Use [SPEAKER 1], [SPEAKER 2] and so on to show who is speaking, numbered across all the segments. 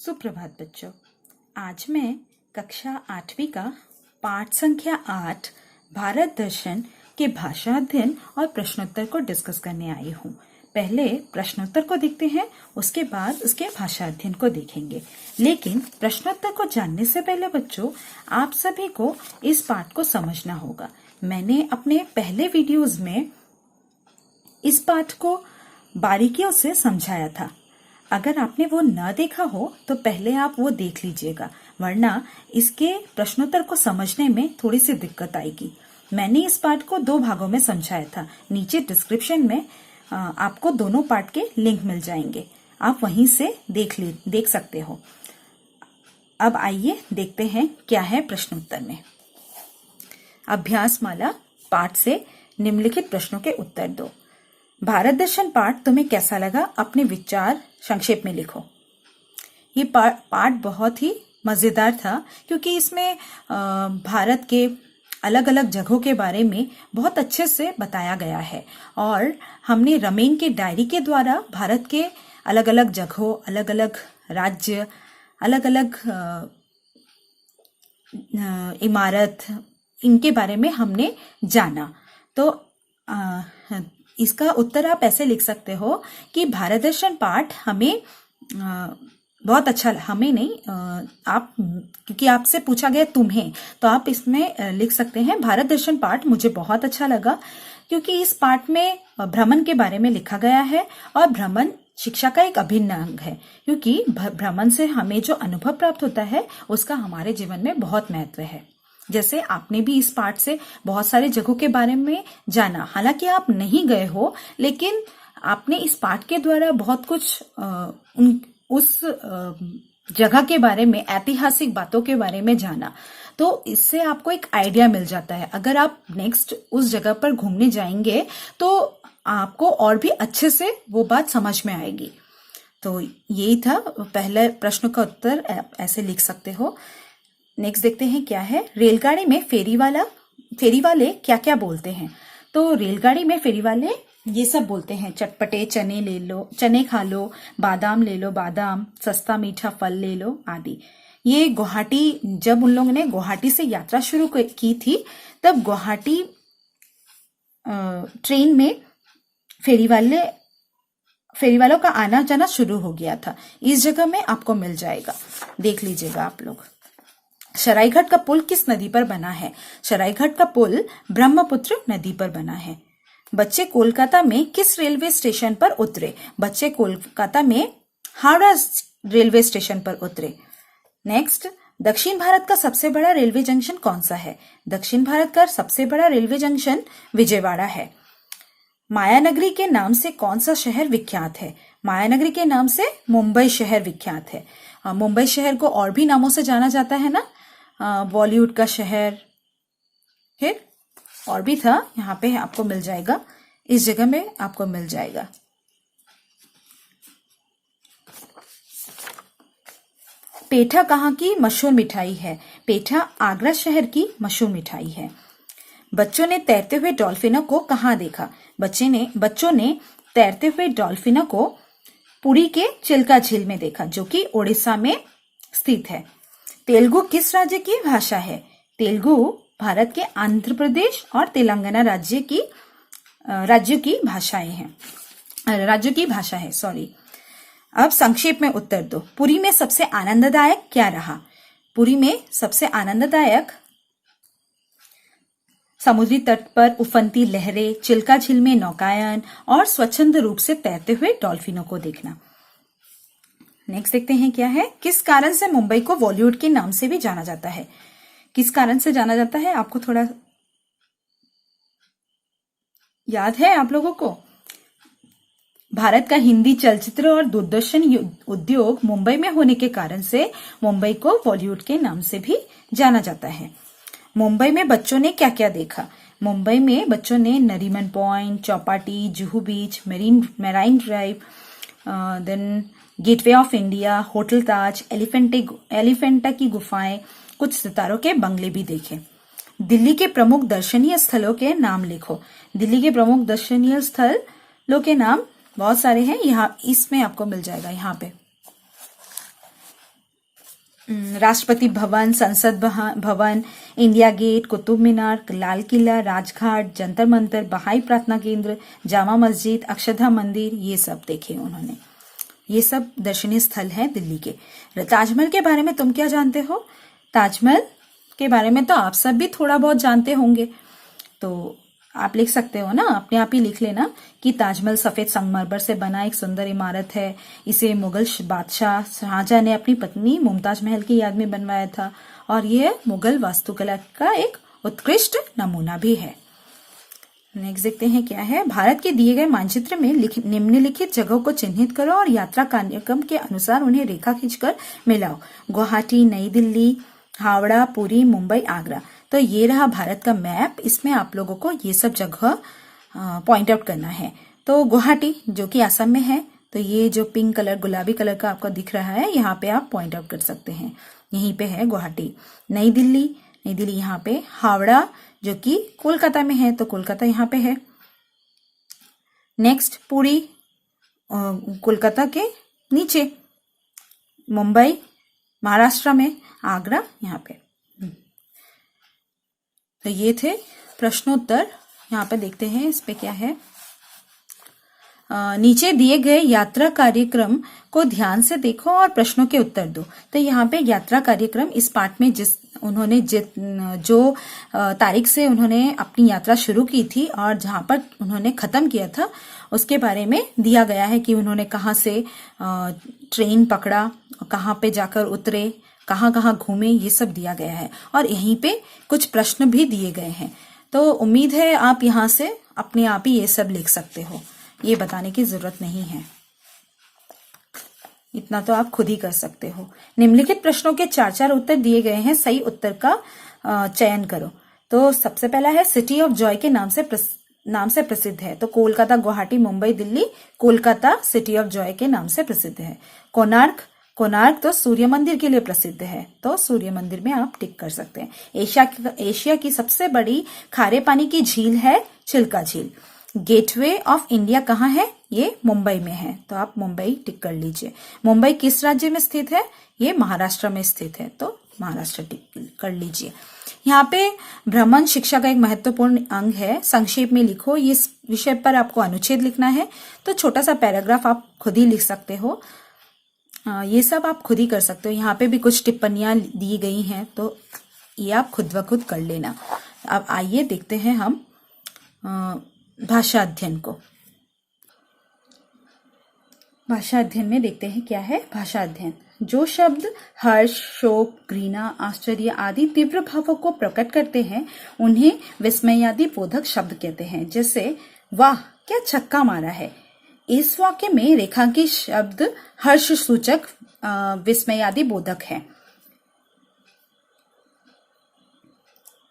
[SPEAKER 1] सुप्रभात बच्चों। आज मैं कक्षा 8वीं का पाठ संख्या 8 भारत दर्शन के भाषा अध्ययन और प्रश्नोत्तर को डिस्कस करने आई हूँ। पहले प्रश्नोत्तर को देखते हैं, उसके बाद उसके भाषा अध्ययन को देखेंगे। लेकिन प्रश्नोत्तर को जानने से पहले बच्चों, आप सभी को इस पाठ को समझना होगा। मैंने अपने पहले वीडियोज में इस पाठ को बारीकियों से समझाया था। अगर आपने वो न देखा हो तो पहले आप वो देख लीजिएगा, वरना इसके प्रश्नोत्तर को समझने में थोड़ी सी दिक्कत आएगी। मैंने इस पाठ को 2 भागों में समझाया था। नीचे डिस्क्रिप्शन में आपको दोनों पाठ के लिंक मिल जाएंगे, आप वहीं से देख सकते हो। अब आइए देखते हैं क्या है प्रश्नोत्तर में। अभ्यासमाला पाठ से निम्नलिखित प्रश्नों के उत्तर दो। भारत दर्शन पाठ तुम्हें कैसा लगा? अपने विचार संक्षेप में लिखो। ये पाठ बहुत ही मजेदार था क्योंकि इसमें भारत के अलग अलग जगहों के बारे में बहुत अच्छे से बताया गया है और हमने रमेन के डायरी के द्वारा भारत के अलग अलग जगहों, अलग अलग राज्य, अलग अलग इमारत, इनके बारे में हमने जाना। तो इसका उत्तर आप ऐसे लिख सकते हो कि भारत दर्शन पाठ हमें बहुत अच्छा, हमें नहीं, आप, क्योंकि आपसे पूछा गया तुम्हें, तो आप इसमें लिख सकते हैं भारत दर्शन पाठ मुझे बहुत अच्छा लगा क्योंकि इस पाठ में भ्रमण के बारे में लिखा गया है और भ्रमण शिक्षा का एक अभिन्न अंग है क्योंकि भ्रमण से हमें जो अनुभव प्राप्त होता है उसका हमारे जीवन में बहुत महत्व है। जैसे आपने भी इस पाठ से बहुत सारे जगहों के बारे में जाना, हालांकि आप नहीं गए हो, लेकिन आपने इस पाठ के द्वारा बहुत कुछ उस जगह के बारे में, ऐतिहासिक बातों के बारे में जाना। तो इससे आपको एक आइडिया मिल जाता है। अगर आप नेक्स्ट उस जगह पर घूमने जाएंगे तो आपको और भी अच्छे से वो बात समझ में आएगी। तो यही था पहले प्रश्न का उत्तर, ऐसे लिख सकते हो। नेक्स्ट देखते हैं क्या है। रेलगाड़ी में फेरी वाले क्या क्या बोलते हैं? तो रेलगाड़ी में फेरी वाले ये सब बोलते हैं, चटपटे चने ले लो, चने खा लो, बादाम ले लो, बादाम, सस्ता मीठा फल ले लो आदि। ये गुवाहाटी, जब उन लोगों ने गुवाहाटी से यात्रा शुरू की थी तब गुवाहाटी ट्रेन में फेरी वालों का आना जाना शुरू हो गया था। इस जगह में आपको मिल जाएगा, देख लीजिएगा आप लोग। सरायघाट का पुल किस नदी पर बना है? सरायघाट का पुल ब्रह्मपुत्र नदी पर बना है। बच्चे कोलकाता में किस रेलवे स्टेशन पर उतरे? बच्चे कोलकाता में हावड़ा रेलवे स्टेशन पर उतरे। नेक्स्ट, दक्षिण भारत का सबसे बड़ा रेलवे जंक्शन कौन सा है? दक्षिण भारत का सबसे बड़ा रेलवे जंक्शन विजयवाड़ा है। मायानगरी के नाम से कौन सा शहर विख्यात है? मायानगरी के नाम से मुंबई शहर विख्यात है। मुंबई शहर को और भी नामों से जाना जाता है ना, बॉलीवुड का शहर, फिर और भी था, यहाँ पे आपको मिल जाएगा, इस जगह में आपको मिल जाएगा। पेठा कहाँ की मशहूर मिठाई है? पेठा आगरा शहर की मशहूर मिठाई है। बच्चों ने तैरते हुए डॉल्फिनों को कहाँ देखा? बच्चों ने तैरते हुए डॉल्फिनों को पुरी के चिल्का झील में देखा, जो कि उड़ीसा में स्थित है। तेलुगु किस राज्य की भाषा है? तेलुगु भारत के आंध्र प्रदेश और तेलंगाना राज्यों की भाषा है। अब संक्षेप में उत्तर दो। पुरी में सबसे आनंददायक क्या रहा? पुरी में सबसे आनंददायक समुद्री तट पर उफनती लहरें, चिल्का झील में नौकायन और स्वच्छंद रूप से तैरते हुए डॉल्फिनों को देखना। नेक्स्ट देखते हैं क्या है। किस कारण से मुंबई को बॉलीवुड के नाम से भी जाना जाता है? किस कारण से जाना जाता है? आपको थोड़ा याद है आप लोगों को? भारत का हिंदी चलचित्र और दूरदर्शन उद्योग मुंबई में होने के कारण से मुंबई को बॉलीवुड के नाम से भी जाना जाता है। मुंबई में बच्चों ने क्या क्या देखा? मुंबई में बच्चों ने Nariman point, Chowpatty, Juhu beach, marine drive, then Gateway of India, hotel Taj, Elephanta की गुफाएं, कुछ सितारों के बंगले भी देखे। दिल्ली के प्रमुख दर्शनीय स्थलों के नाम लिखो। दिल्ली के प्रमुख दर्शनीय स्थलों के नाम बहुत सारे हैं, यहाँ इसमें आपको मिल जाएगा। यहाँ पे राष्ट्रपति भवन, संसद भवन, इंडिया गेट, कुतुब मीनार, लाल किला, राजघाट, जंतर मंतर, बहाई प्रार्थना केंद्र, जामा मस्जिद, अक्षरधाम मंदिर, ये सब देखे उन्होंने। ये सब दर्शनीय स्थल हैं दिल्ली के। ताजमहल के बारे में तुम क्या जानते हो? ताजमहल के बारे में तो आप सब भी थोड़ा बहुत जानते होंगे, तो आप लिख सकते हो ना, अपने आप ही लिख लेना कि ताजमहल सफेद संगमरमर से बना एक सुंदर इमारत है। इसे मुगल बादशाह शाहजहां ने अपनी पत्नी मुमताज महल की याद में बनवाया था और यह मुगल वास्तुकला का एक उत्कृष्ट नमूना भी है। नेक्स्ट देखते हैं क्या है। भारत के दिए गए मानचित्र में निम्नलिखित जगहों को चिन्हित करो और यात्रा कार्यक्रम के अनुसार उन्हें रेखा खींचकर मिलाओ। गुवाहाटी, नई दिल्ली, हावड़ा, पुरी, मुंबई, आगरा। तो ये रहा भारत का मैप। इसमें आप लोगों को ये सब जगह पॉइंट आउट करना है। तो गुवाहाटी जो कि असम में है, तो ये जो पिंक कलर, गुलाबी कलर का आपको दिख रहा है, यहाँ पे आप पॉइंट आउट कर सकते हैं, यहीं पे है गुवाहाटी। नई दिल्ली यहाँ पे। हावड़ा जो कि कोलकाता में है, तो कोलकाता यहाँ पे है। नेक्स्ट पुरी, कोलकाता के नीचे। मुंबई महाराष्ट्र में। आगरा यहाँ पे। तो ये थे प्रश्नोत्तर। यहाँ पे देखते हैं इस पे क्या है। नीचे दिए गए यात्रा कार्यक्रम को ध्यान से देखो और प्रश्नों के उत्तर दो। तो यहाँ पे यात्रा कार्यक्रम इस पार्ट में जो तारीख से उन्होंने अपनी यात्रा शुरू की थी और जहां पर उन्होंने खत्म किया था उसके बारे में दिया गया है कि उन्होंने कहाँ से ट्रेन पकड़ा, कहाँ पे जाकर उतरे, कहाँ कहाँ घूमे, ये सब दिया गया है और यहीं पे कुछ प्रश्न भी दिए गए हैं। तो उम्मीद है आप यहाँ से अपने आप ही ये सब लिख सकते हो, ये बताने की जरूरत नहीं है, इतना तो आप खुद ही कर सकते हो। निम्नलिखित प्रश्नों के 4 उत्तर दिए गए हैं, सही उत्तर का चयन करो। तो सबसे पहला है सिटी ऑफ जॉय के नाम से प्रसिद्ध है। तो Kolkata, Guwahati, Mumbai, Delhi. Kolkata city of Joy के नाम से प्रसिद्ध है। कोणार्क तो सूर्य मंदिर के लिए प्रसिद्ध है, तो सूर्य मंदिर में आप टिक कर सकते हैं। एशिया की सबसे बड़ी खारे पानी की झील है चिल्का झील। गेटवे ऑफ इंडिया कहाँ है? ये मुंबई में है, तो आप मुंबई टिक कर लीजिए। मुंबई किस राज्य में स्थित है? ये महाराष्ट्र में स्थित है, तो महाराष्ट्र टिक कर लीजिए। यहाँ पे भ्रमण शिक्षा का एक महत्वपूर्ण अंग है। संक्षेप में लिखो। इस विषय पर आपको अनुच्छेद लिखना है, तो छोटा सा पैराग्राफ आप खुद ही लिख सकते हो। ये सब आप खुद ही कर सकते हो। यहाँ पे भी कुछ टिप्पणियां दी गई हैं, तो ये आप खुद ब खुद कर लेना। अब आइए देखते हैं हम भाषा अध्ययन को। भाषा अध्ययन में देखते हैं क्या है भाषा अध्ययन। जो शब्द हर्ष, शोक, घृणा, आश्चर्य आदि तीव्र भावों को प्रकट करते हैं उन्हें विस्मयादि बोधक शब्द कहते हैं। जैसे वाह क्या छक्का मारा है। इस वाक्य में रेखांकित शब्द हर्ष सूचक विस्मयादि बोधक है।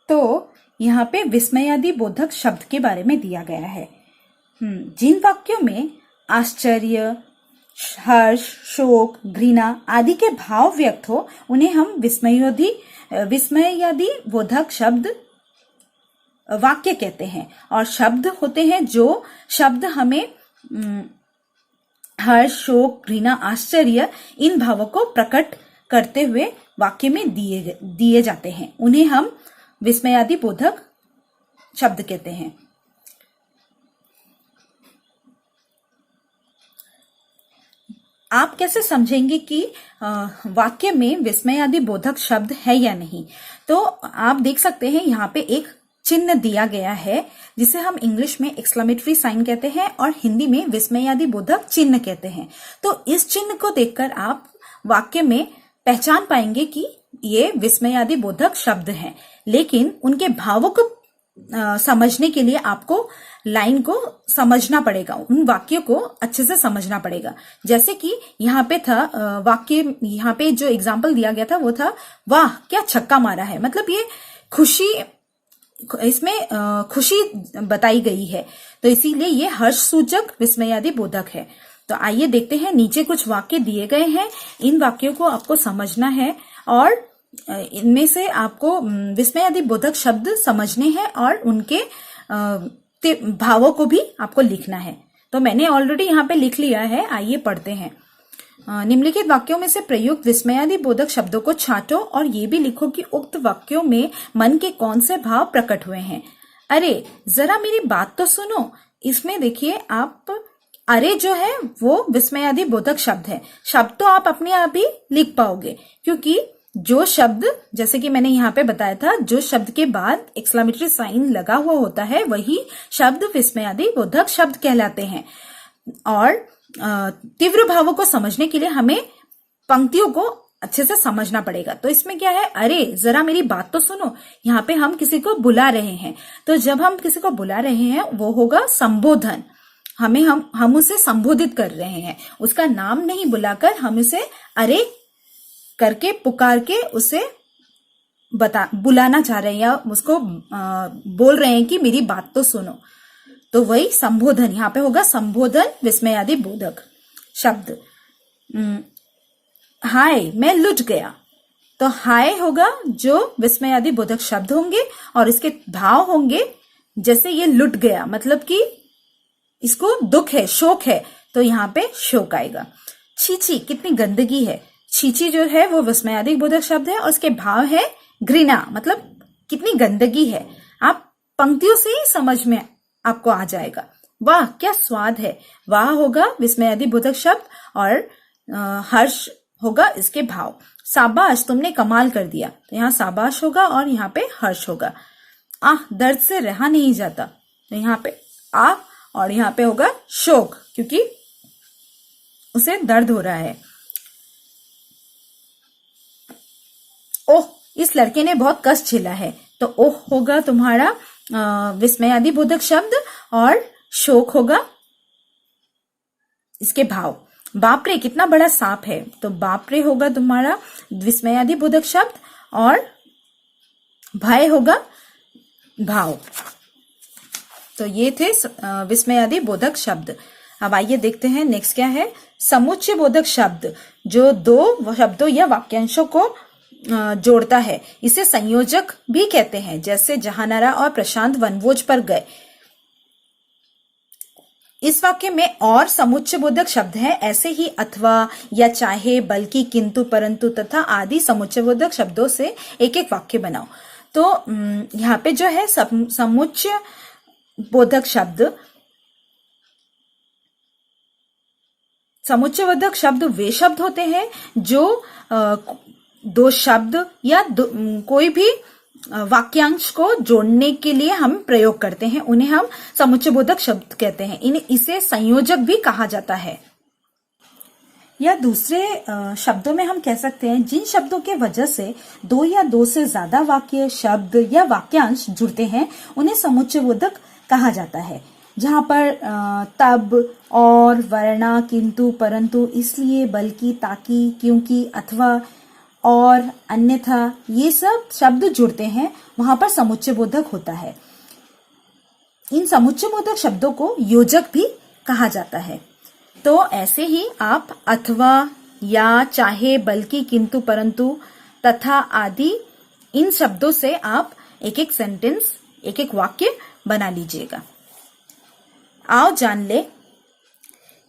[SPEAKER 1] तो यहाँ पे विस्मयादि बोधक शब्द के बारे में दिया गया है। जिन वाक्यों में आश्चर्य, हर्ष, शोक, घृणा आदि के भाव व्यक्त हो उन्हें हम विस्मयादि बोधक शब्द वाक्य कहते हैं। और शब्द होते हैं जो शब्द हमें हर्ष, शोक, घृणा, आश्चर्य इन भावों को प्रकट करते हुए वाक्य में दिए जाते हैं, उन्हें हम विस्मयादि बोधक शब्द कहते हैं। आप कैसे समझेंगे कि वाक्य में विस्मयादि बोधक शब्द है या नहीं? तो आप देख सकते हैं यहाँ पे एक चिन्ह दिया गया है जिसे हम इंग्लिश में एक्सक्लेमेटरी साइन कहते हैं और हिंदी में विस्मयादि बोधक चिन्ह कहते हैं। तो इस चिन्ह को देखकर आप वाक्य में पहचान पाएंगे कि ये विस्मयादि बोधक शब्द हैं, लेकिन उनके भावों को समझने के लिए आपको लाइन को समझना पड़ेगा, उन वाक्यों को अच्छे से समझना पड़ेगा। जैसे कि यहाँ पे था वाक्य, यहाँ पे जो एग्जाम्पल दिया गया था वो था वाह क्या छक्का मारा है, मतलब ये खुशी, इसमें खुशी बताई गई है, तो इसीलिए ये हर्ष सूचक विस्मयादि बोधक है। तो आइए देखते हैं, नीचे कुछ वाक्य दिए गए हैं, इन वाक्यों को आपको समझना है और इनमें से आपको विस्मयादि बोधक शब्द समझने हैं और उनके भावों को भी आपको लिखना है। तो मैंने ऑलरेडी यहाँ पे लिख लिया है, आइए पढ़ते हैं। निम्नलिखित वाक्यों में से प्रयुक्त विस्मयादि बोधक शब्दों को छांटो और ये भी लिखो कि उक्त वाक्यों में मन के कौन से भाव प्रकट हुए हैं। अरे जरा मेरी बात तो सुनो। इसमें देखिए आप अरे जो है वो विस्मयादि बोधक शब्द है। शब्द तो आप अपने आप ही लिख पाओगे, क्योंकि जो शब्द, जैसे कि मैंने यहाँ पे बताया था, जो शब्द के बाद एक्सक्लेमेटरी साइन लगा हुआ होता है वही शब्द विस्मयादि बोधक शब्द कहलाते हैं। और तीव्र भावों को समझने के लिए हमें पंक्तियों को अच्छे से समझना पड़ेगा। तो इसमें क्या है, अरे जरा मेरी बात तो सुनो। यहाँ पे हम किसी को बुला रहे हैं, तो जब हम किसी को बुला रहे हैं वो होगा संबोधन। हम उसे संबोधित कर रहे हैं, उसका नाम नहीं बुलाकर हम उसे अरे करके पुकार के उसे बुलाना चाह रहे हैं या उसको बोल रहे हैं कि मेरी बात तो सुनो। तो वही संबोधन, यहाँ पे होगा संबोधन विस्मयादि बोधक शब्द। हाय मैं लुट गया, तो हाय होगा जो विस्मयादि बोधक शब्द होंगे और इसके भाव होंगे जैसे ये लुट गया, मतलब कि इसको दुख है, शोक है, तो यहाँ पे शोक आएगा। छीछी कितनी गंदगी है, छीछी जो है वो विस्मयादि बोधक शब्द है और उसके भाव है घृणा, मतलब कितनी गंदगी है। आप पंक्तियों से ही समझ में आपको आ जाएगा। वाह क्या स्वाद है, वाह होगा विस्मयादि बोधक शब्द और हर्ष होगा इसके भाव। शाबाश तुमने कमाल कर दिया, तो यहाँ शाबाश होगा और यहाँ पे हर्ष होगा। आह दर्द से रहा नहीं जाता, तो यहाँ पे आह और यहाँ पे होगा शोक, क्योंकि उसे दर्द हो रहा है। ओह इस लड़के ने बहुत कष्ट झेला है, तो ओह होगा तुम्हारा विस्मयादि बोधक शब्द और शोक होगा इसके भाव। बाप रे कितना बड़ा सांप है, तो बाप रे होगा तुम्हारा विस्मयादि बोधक शब्द और भय होगा भाव। तो ये थे विस्मयादि बोधक शब्द। अब आइए देखते हैं नेक्स्ट क्या है। समुच्चय बोधक शब्द जो दो शब्दों या वाक्यांशों को जोड़ता है, इसे संयोजक भी कहते हैं। जैसे जहानारा और प्रशांत वनभोज पर गए, इस वाक्य में और समुच्चय बोधक शब्द है। ऐसे ही अथवा या चाहे, बल्कि, किंतु, परंतु तथा आदि समुच्चय बोधक शब्दों से एक एक वाक्य बनाओ। तो यहाँ पे जो है समुच्चय बोधक शब्द, समुच्चय बोधक शब्द वे शब्द होते हैं जो दो शब्द या कोई भी वाक्यांश को जोड़ने के लिए हम प्रयोग करते हैं, उन्हें हम समुच्चय बोधक शब्द कहते हैं। इसे संयोजक भी कहा जाता है। या दूसरे शब्दों में हम कह सकते हैं जिन शब्दों के वजह से दो या दो से ज्यादा वाक्य, शब्द या वाक्यांश जुड़ते हैं उन्हें समुच्चय बोधक कहा जाता है। जहां पर तब, और, वरना, किंतु, परंतु, इसलिए, बल्कि, ताकि, क्योंकि, अथवा, और, अन्यथा ये सब शब्द जुड़ते हैं, वहां पर समुच्चय बोधक होता है। इन समुच्चय बोधक शब्दों को योजक भी कहा जाता है। तो ऐसे ही आप अथवा, या, चाहे, बल्कि, किंतु, परंतु तथा आदि इन शब्दों से आप एक एक सेंटेंस, एक एक वाक्य बना लीजिएगा। आओ जान ले।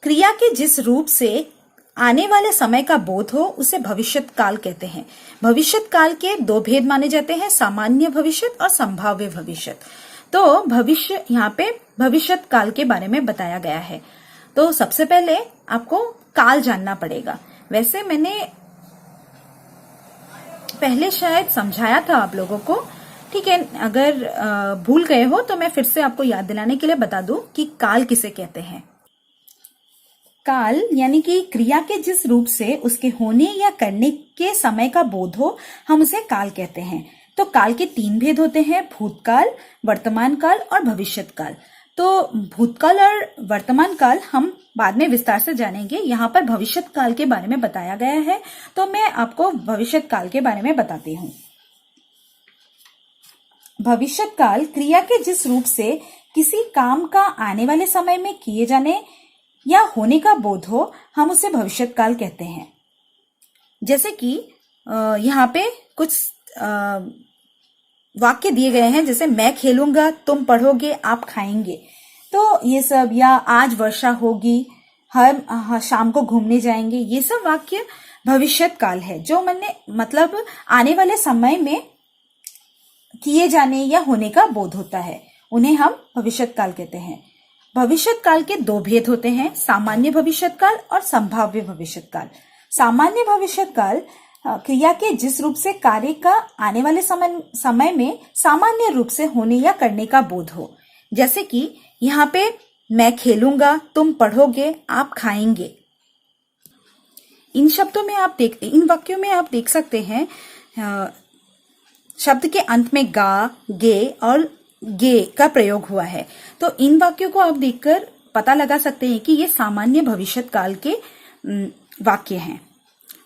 [SPEAKER 1] क्रिया के जिस रूप से आने वाले समय का बोध हो उसे भविष्यत काल कहते हैं। भविष्यत काल के दो भेद माने जाते हैं, सामान्य भविष्यत और संभाव्य भविष्यत। तो भविष्य, यहाँ पे भविष्यत काल के बारे में बताया गया है। तो सबसे पहले आपको काल जानना पड़ेगा। वैसे मैंने पहले शायद समझाया था आप लोगों को, ठीक है। अगर भूल गए हो तो मैं फिर से आपको याद दिलाने के लिए बता दूं कि काल किसे कहते हैं। काल यानी कि क्रिया के जिस रूप से उसके होने या करने के समय का बोध हो, हम उसे काल कहते हैं। तो काल के तीन भेद होते हैं, भूतकाल, वर्तमान काल और भविष्यत काल। तो भूतकाल और वर्तमान काल हम बाद में विस्तार से जानेंगे। यहाँ पर भविष्यत काल के बारे में बताया गया है, तो मैं आपको भविष्यत काल के बारे में बताती हूँ। भविष्यत काल क्रिया के जिस रूप से किसी काम का आने वाले समय में किए जाने या होने का बोध हो, हम उसे भविष्यत काल कहते हैं। जैसे कि यहाँ पे कुछ वाक्य दिए गए हैं, जैसे मैं खेलूंगा, तुम पढ़ोगे, आप खाएंगे। तो ये सब, या आज वर्षा होगी, हर शाम को घूमने जाएंगे, ये सब वाक्य भविष्यत काल है, जो मैंने मतलब आने वाले समय में किए जाने या होने का बोध होता है, उन्हें हम भविष्यत काल कहते हैं। भविष्यत काल के दो भेद होते हैं, सामान्य भविष्यत काल और संभाव्य भविष्यत काल। सामान्य भविष्यत काल क्रिया के जिस रूप से कार्य का आने वाले समय में सामान्य रूप से होने या करने का बोध हो। जैसे कि यहाँ पे मैं खेलूंगा, तुम पढ़ोगे, आप खाएंगे। इन वाक्यों में आप देख सकते हैं शब्द के अंत में गा, गे और गे का प्रयोग हुआ है। तो इन वाक्यों को आप देखकर पता लगा सकते हैं कि ये सामान्य भविष्यत काल के वाक्य हैं।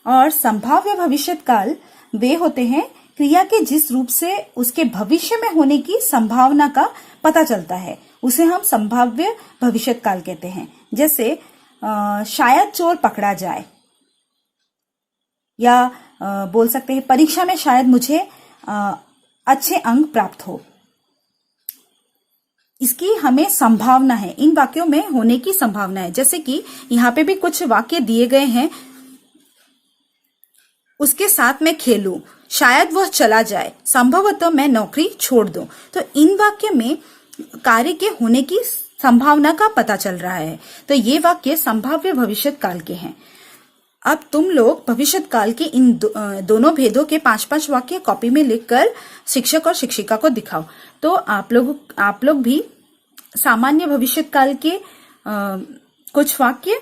[SPEAKER 1] और संभाव्य भविष्यत काल वे होते हैं क्रिया के जिस रूप से उसके भविष्य में होने की संभावना का पता चलता है, उसे हम संभाव्य भविष्यत काल कहते हैं। जैसे शायद चोर पकड़ा जाए, या बोल सकते हैं परीक्षा में शायद मुझे अच्छे अंक प्राप्त हो। इसकी हमें संभावना है, इन वाक्यों में होने की संभावना है। जैसे कि यहाँ पे भी कुछ वाक्य दिए गए हैं, उसके साथ मैं खेलूं, शायद वह चला जाए, संभवतः मैं नौकरी छोड़ दूं। तो इन वाक्य में कार्य के होने की संभावना का पता चल रहा है। तो ये वाक्य संभाव्य भविष्यत काल के हैं। अब तुम लोग भविष्यत काल के इन दोनों भेदों के 5-5 वाक्य कॉपी में लिखकर शिक्षक और शिक्षिका को दिखाओ। तो आप लोग भी सामान्य भविष्यत काल के कुछ वाक्य,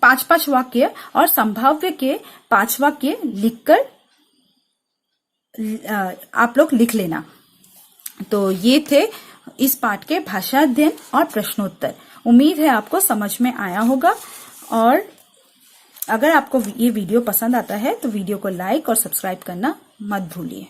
[SPEAKER 1] 5-5 वाक्य और संभाव्य के 5 वाक्य लिखकर आप लोग लिख लेना। तो ये थे इस पाठ के भाषा अध्ययन और प्रश्नोत्तर। उम्मीद है आपको समझ में आया होगा, और अगर आपको ये वीडियो पसंद आता है तो वीडियो को लाइक और सब्सक्राइब करना मत भूलिए।